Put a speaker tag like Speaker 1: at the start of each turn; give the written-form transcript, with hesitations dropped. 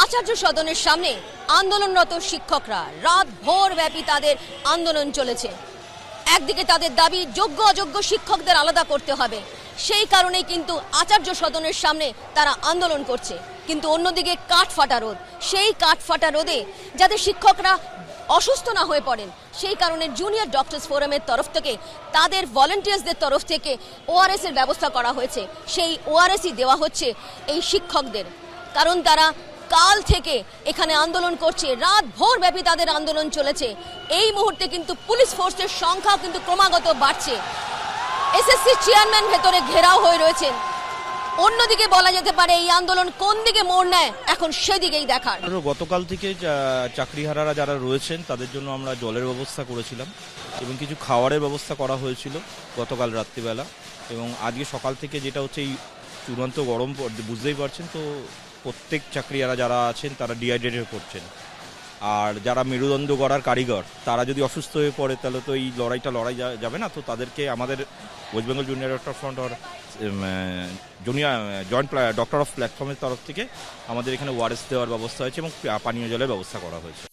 Speaker 1: আচার্য সদনের সামনে আন্দোলনরত শিক্ষকরা রাত ভোর ব্যাপী তাদের আন্দোলন চলেছে। একদিকে তাদের দাবি যোগ্য অযোগ্য শিক্ষকদের আলাদা করতে হবে, সেই কারণেই কিন্তু আচার্য সদনের সামনে তারা আন্দোলন করছে। কিন্তু অন্যদিকে কাঠফাটা রোদ, সেই কাঠফাটা রোদে যাতে শিক্ষকরা অসুস্থ না হয়ে পড়েন সেই কারণে জুনিয়র ডক্টরস ফোরামের তরফ থেকে তাদের ভলেন্টিয়ার্সদের তরফ থেকে ওআরএস এর ব্যবস্থা করা হয়েছে। সেই ওআরএসই দেওয়া হচ্ছে এই শিক্ষকদের, কারণ তারা কাল থেকে এখানে আন্দোলন করছে, রাত ভোর ব্যাপী তাদের আন্দোলন চলেছে। এই মুহূর্তে কিন্তু পুলিশ ফোর্সের সংখ্যা কিন্তু ক্রমাগত বাড়ছে। এসএসসি চেয়ারম্যান ভেতরে ঘেরাও হয়ে রয়েছেন। অন্যদিকে বলা যেতে পারে এই আন্দোলন কোন দিকে মোড় নেয় এখন সেদিকেই দেখার।
Speaker 2: গতকাল থেকে চাকরিহারারা যারা রয়েছেন তাদের জন্য আমরা জলের ব্যবস্থা করেছিলাম এবং কিছু খাবারের ব্যবস্থা করা হয়েছিল গতকাল রাত্রিবেলা। এবং আজকে সকাল থেকে যেটা হচ্ছে এই চূড়ান্ত গরম বুঝতেই পারছেন, তো প্রত্যেক চাকরিহারা যারা আছেন তারা ডিহাইড্রেট হয়ে পড়ছেন। আর যারা মেরুদণ্ড গড়ার কারিগর তারা যদি অসুস্থ হয়ে পড়ে তাহলে তো এই লড়াই যাবে না। তো তাদেরকে আমাদের West Bengal junior doctor front আর জয়েন্ট ডক্টর অফ প্ল্যাটফর্মের তরফ থেকে আমাদের এখানে ওআরএস দেওয়ার ব্যবস্থা হয়েছে এবং পানীয় জলের ব্যবস্থা করা হয়েছে।